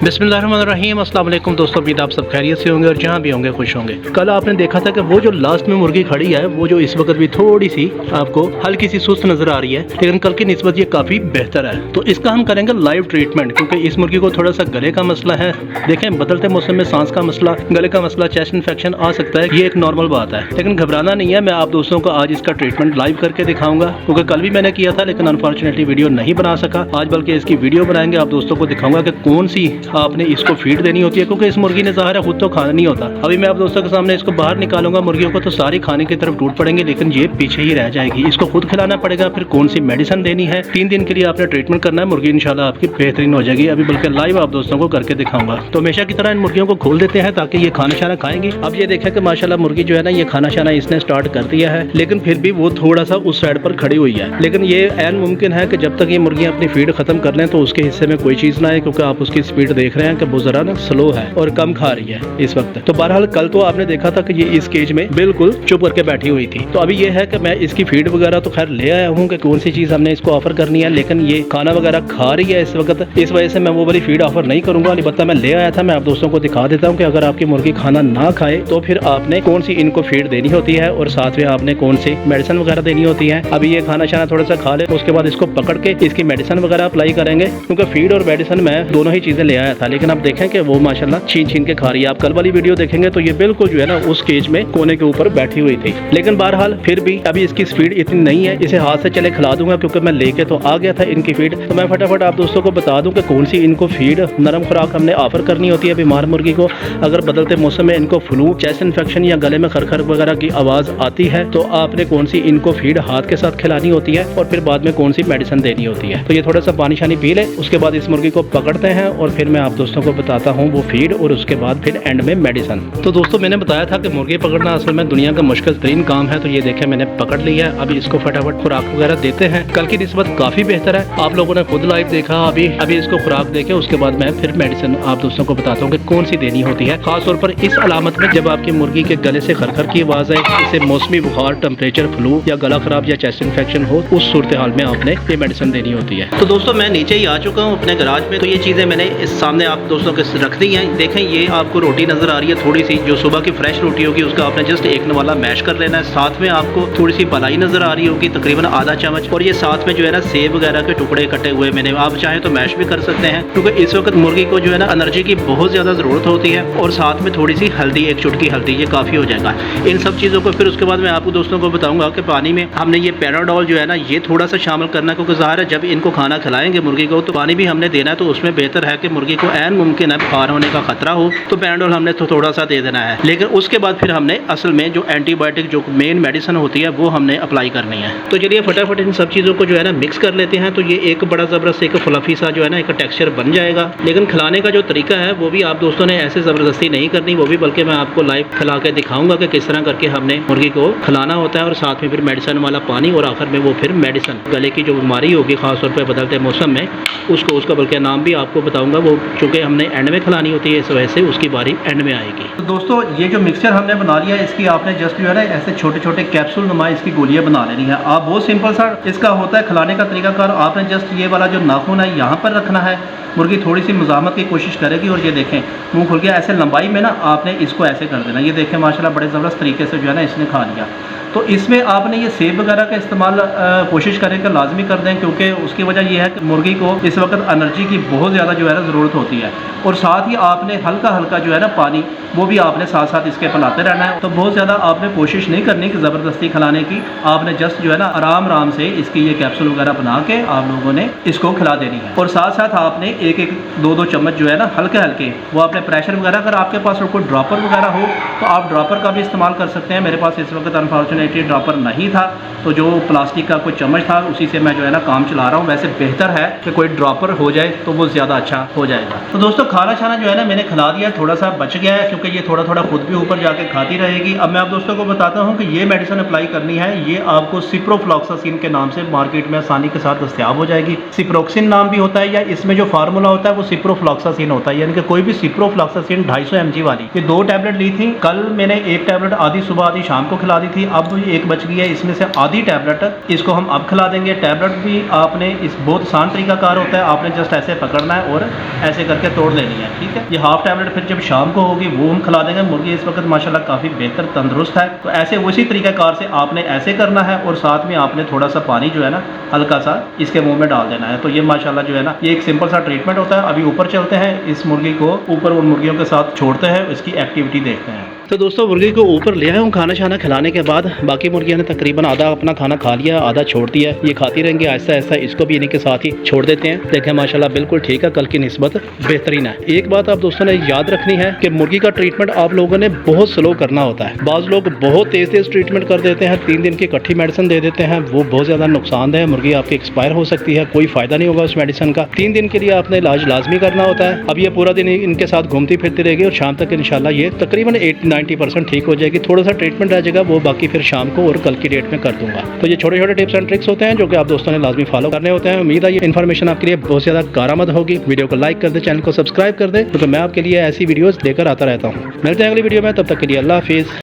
बिस्मिल्लाहिर्रहमानिर्रहीम। अस्सलाम वालेकुम दोस्तों, उम्मीद आप सब खैरियत से होंगे और जहाँ भी होंगे खुश होंगे। कल आपने देखा था कि वो जो लास्ट में मुर्गी खड़ी है, वो जो इस वक्त भी थोड़ी सी आपको हल्की सी सुस्त नजर आ रही है, लेकिन कल की निस्बत ये काफ़ी बेहतर है। तो इसका हम करेंगे लाइव ट्रीटमेंट, क्योंकि इस मुर्गी को थोड़ा सा गले का मसला है। देखें, बदलते मौसम में सांस का मसला, गले का मसला, चेस्ट इन्फेक्शन आ सकता है, ये एक नॉर्मल बात है। लेकिन घबराना नहीं है, मैं आप दोस्तों को आज इसका ट्रीटमेंट लाइव करके दिखाऊंगा, क्योंकि कल भी मैंने किया था लेकिन अनफॉर्चुनेटली वीडियो नहीं बना सका। आज बल्कि इसकी वीडियो बनाएंगे, आप दोस्तों को दिखाऊंगा कि कौन सी आपने इसको फीड देनी होती है, क्योंकि इस मुर्गी ने ज़ाहिर है खुद तो खाना नहीं होता। अभी मैं आप दोस्तों के सामने इसको बाहर निकालूंगा मुर्गियों को, तो सारी खाने की तरफ टूट पड़ेंगे, लेकिन ये पीछे ही रह जाएगी। इसको खुद खिलाना पड़ेगा, फिर कौन सी मेडिसिन देनी है। 3 दिन के लिए आपने ट्रीटमेंट करना है, मुर्गी इंशाल्लाह आपकी बेहतरीन हो जाएगी। अभी बल्कि लाइव आप दोस्तों को करके दिखाऊंगा। तो हमेशा की तरह इन मुर्गियों को खोल देते हैं ताकि ये खाना शाना खाएंगी। अब ये देखें कि माशाल्लाह मुर्गी जो है ना, ये खाना शाना इसने स्टार्ट कर दिया है, लेकिन फिर भी वो थोड़ा सा उस साइड पर खड़ी हुई है। लेकिन ये ऐन मुमकिन है कि जब तक ये मुर्गियां अपनी फीड खत्म कर लें तो उसके हिस्से में कोई चीज़ ना आए, क्योंकि आप उसकी स्पीड देख रहे हैं कि वो ज़रा ना स्लो है और कम खा रही है इस वक्त। तो बहरहाल कल तो आपने देखा था कि ये इस केज में बिल्कुल चुप करके बैठी हुई थी। तो अभी ये है कि मैं इसकी फीड वगैरह तो खैर ले आया हूँ कि कौन सी चीज़ हमने इसको ऑफर करनी है, लेकिन ये खाना वगैरह खा रही है इस वक्त। इस वजह से मैं वो वाली फीड ऑफर नहीं करूँगा, अलबत्ता मैं ले आया था। मैं आप दोस्तों को दिखा देता हूँ कि अगर आपकी मुर्गी खाना ना खाए तो फिर आपने कौन सी इनको फीड देनी होती है और साथ में आपने कौन सी मेडिसिन वगैरह देनी होती है। अभी ये खाना शाना थोड़ा सा खा ले, उसके बाद इसको पकड़ के इसकी मेडिसिन वगैरह अप्लाई करेंगे, क्योंकि फीड और मेडिसिन मैं दोनों ही चीज़ें ले आया था। लेकिन अब देखें कि वो माशाल्लाह छीन छीन के खा रही है। आप कल वाली वीडियो देखेंगे तो ये बिल्कुल जो है ना उस केज में कोने के ऊपर बैठी हुई थी। लेकिन बहरहाल फिर भी अभी इसकी स्पीड इतनी नहीं है, इसे हाथ से चले खिला दूंगा, क्योंकि मैं लेके तो आ गया था इनकी फीड। तो मैं फटाफट आप दोस्तों को बता दूं कि कौन सी इनको फीड नरम खुराक हमने ऑफर करनी होती है बीमार मुर्गी को। अगर बदलते मौसम में इनको फ्लू, चेस्ट इन्फेक्शन या गले में खरखर वगैरह की आवाज़ आती है तो आपने कौन सी इनको फीड हाथ के साथ खिलानी होती है और फिर बाद में कौन सी मेडिसिन देनी होती है। तो ये थोड़ा सा पानी शानी पी ले, उसके बाद इस मुर्गी को पकड़ते हैं और फिर मैं आप दोस्तों को बताता हूँ वो फीड और उसके बाद फिर एंड में मेडिसिन। तो दोस्तों मैंने बताया था कि मुर्गी पकड़ना असल में दुनिया का मुश्किल तरीन काम है। तो ये देखें मैंने पकड़ लिया है। अभी इसको फटाफट खुराक वगैरह देते हैं। कल की निस्बत काफ़ी बेहतर है, आप लोगों ने खुद लाइव देखा। अभी इसको खुराक देके उसके बाद मैं फिर मेडिसिन आप दोस्तों को बताता हूँ कि कौन सी देनी होती है। खासतौर पर इस अलामत में जब आपकी मुर्गी के गले से खरखर की आवाज़ आए, इसे मौसमी बुखार, टेम्परेचर, फ्लू या गला खराब या चेस्ट इन्फेक्शन हो, उस सूरत हाल में आपने ये मेडिसिन देनी होती है। तो दोस्तों मैं नीचे ही आ चुका हूँ अपने गराज में। तो ये चीज़ें मैंने इस सामने आप दोस्तों के रख दी हैं। देखें ये आपको रोटी नज़र आ रही है, थोड़ी सी जो सुबह की फ्रेश रोटी होगी उसका आपने जस्ट एक वाला मैश कर लेना है। साथ में आपको थोड़ी सी मलाई नज़र आ रही होगी, तकरीबन आधा चम्मच। और ये साथ में जो है ना सेब वगैरह के टुकड़े कटे हुए मैंने, आप चाहें तो मैश भी कर सकते हैं, क्योंकि इस वक्त मुर्गी को जो है ना एनर्जी की बहुत ज़्यादा ज़रूरत होती है। और साथ में थोड़ी सी हल्दी, एक चुटकी हल्दी, ये काफ़ी हो जाएगा। इन सब चीज़ों को फिर उसके बाद मैं आपको दोस्तों को बताऊँगा कि पानी में हमने ये पैराडोल जो है ना ये थोड़ा सा शामिल करना है, क्योंकि ज़ाहिर है जब इनको खाना खिलाएंगे मुर्गी को तो पानी भी हमने देना है। तो उसमें बेहतर है कि मुर्गी को ऐन मुमकिन है बुखार होने का खतरा हो तो पैराडोल हमने तो थोड़ा सा दे देना है। लेकिन उसके बाद फिर हमने असल में जो एंटीबायोटिक जो मेन मेडिसिन होती है वो हमने अप्लाई करनी है। तो चलिए फटाफट इन सब चीज़ों को जो है ना मिक्स कर लेते हैं। तो ये एक बड़ा ज़बरदस्त एक फ्लफी सा जो है ना एक टेक्सचर बन जाएगा। लेकिन खिलाने का जो तरीका है वो भी आप दोस्तों ने ऐसे ज़बरदस्ती नहीं करनी, वो भी बल्कि मैं आपको लाइव खिला के दिखाऊंगा कि किस तरह करके हमने मुर्गी को खिलाना होता है, और साथ में फिर मेडिसिन वाला पानी, और आखिर में वो फिर मेडिसिन। गले की जो बीमारी होगी खासतौर पर बदलते मौसम में उसका बल्कि नाम भी आपको बताऊँगा। वो चूँकि हमने एंड में खिलानी होती है, इस वजह से उसकी बारी एंड में आएगी। तो दोस्तों ये जो मिक्सचर हमने बना लिया है, इसकी आपने जस्ट जो है ना ऐसे छोटे छोटे कैप्सूल नुमा इसकी गोलियां बना लेनी है। आप बहुत सिंपल सा इसका होता है खिलाने का तरीकाकार। आपने जस्ट ये वाला जो नाखून है यहाँ पर रखना है। मुर्गी थोड़ी सी मुजामत की कोशिश करेगी और ये देखें मुंह खुल गया। ऐसे लंबाई में ना आपने इसको ऐसे कर देना। ये देखें माशाल्लाह बड़े ज़बरदस्त तरीके से जो है ना इसने खा लिया। तो इसमें आपने ये सेब वगैरह का इस्तेमाल कोशिश करें कि लाजमी कर दें, क्योंकि उसकी वजह यह है कि मुर्गी को इस वक्त एनर्जी की बहुत ज़्यादा जो है ना ज़रूरत होती है। और साथ ही आपने हल्का हल्का जो है ना पानी वो भी आपने साथ साथ इसके पिलाते रहना है। तो बहुत ज़्यादा आपने कोशिश नहीं करनी कि ज़बरदस्ती खिलाने की। आपने जस्ट जो है ना आराम आराम से इसकी ये कैप्सूल वगैरह बना के आप लोगों ने इसको खिला देनी है। और साथ साथ आपने एक एक दो चम्मच जो है ना हल्के हल्के वो आपने प्रेशर वगैरह, अगर आपके पास कोई ड्रॉपर वगैरह हो तो आप ड्रॉपर का भी इस्तेमाल कर सकते हैं। मेरे पास इस वक्त अनफॉर्चुनेटली ड्रॉपर नहीं था, तो जो प्लास्टिक का कोई चम्मच था उसी से मैं जो है ना काम चला रहा हूँ। वैसे बेहतर है कि कोई ड्रॉपर हो जाए तो वो ज़्यादा अच्छा हो जाएगा। तो दोस्तों खाना शाना जो है ना मैंने खिला दिया, थोड़ा सा बच गया है क्योंकि ये थोड़ा थोड़ा खुद भी ऊपर जाके खाती रहेगी। अब मैं आप दोस्तों को बताता हूँ कि ये मेडिसिन अप्लाई करनी है। ये आपको सिप्रोफ्लॉक्सासिन के नाम से मार्केट में आसानी के साथ दस्तयाब हो जाएगी। सिप्रोक्सिन नाम भी होता है, या इसमें जो फार्मूला होता है वो सिप्रोफ्लॉक्सासिन होता है, यानी कि कोई भी सिप्रोफ्लॉक्सासिन 250 mg वाली। ये 2 टैबलेट ली थी। कल मैंने 1 टैबलेट आधी सुबह आधी शाम को खिला दी थी। अब अब ये एक बच गई है, इसमें से आधी टैबलेट इसको हम अब खिला देंगे। टैबलेट भी आपने इस बहुत आसान तरीकाकार होता है, आपने जस्ट ऐसे पकड़ना है और ऐसे करके तोड़ लेनी है, ठीक है। ये हाफ टैबलेट फिर जब शाम को होगी वो हम खिला देंगे। मुर्गी इस वक्त माशाल्लाह काफ़ी बेहतर तंदुरुस्त है। तो ऐसे उसी तरीकाकार से आपने ऐसे करना है और साथ में आपने थोड़ा सा पानी जो है ना हल्का सा इसके मुंह में डाल देना है। तो ये माशाल्लाह जो है ना ये एक सिंपल सा ट्रीटमेंट होता है। अभी ऊपर चलते हैं, इस मुर्गी को ऊपर उन मुर्गियों के साथ छोड़ते हैं, इसकी एक्टिविटी देखते हैं। तो दोस्तों मुर्गी को ऊपर ले आए हूँ खाना शाना खिलाने के बाद। बाकी मुर्गियों ने तकरीबन आधा अपना खाना खा लिया, आधा छोड़ दिया। ये खाती रहेंगी आहिस्ता आहिस्ता, इसको भी इन्हीं के साथ ही छोड़ देते हैं। देखें माशाल्लाह बिल्कुल ठीक है, कल की निस्बत बेहतरीन है। एक बात आप दोस्तों ने याद रखनी है कि मुर्गी का ट्रीटमेंट आप लोगों ने बहुत स्लो करना होता है। बाज़ लोग बहुत तेज़ ट्रीटमेंट कर देते हैं, 3 दिन की इकट्ठी मेडिसिन दे देते हैं, वो बहुत ज़्यादा नुकसानदेह है। मुर्गी आपकी एक्सपायर हो सकती है, कोई फ़ायदा नहीं होगा उस मेडिसिन का। 3 दिन के लिए आपने इलाज लाजमी करना होता है। अब ये पूरा दिन इनके साथ घूमती फिरती रहेगी और शाम तक इंशाल्लाह ये तकरीबन 80-90% ठीक हो जाएगी। थोड़ा सा ट्रीटमेंट रह जाएगा, वो बाकी फिर शाम को और कल की डेट में कर दूंगा। तो ये छोटे छोटे टिप्स एंड ट्रिक्स होते हैं जो कि आप दोस्तों ने लाजमी फॉलो करने होते हैं। उम्मीद है ये इन्फॉर्मेशन आपके लिए बहुत ज़्यादा कारामद होगी। वीडियो को लाइक कर दे, चैनल को सब्सक्राइब कर दे, क्योंकि मैं आपके लिए ऐसी वीडियोस लेकर आता रहता हूँ। मिलते हैं अगली वीडियो में, तब तक के लिए अल्लाह हाफिज़।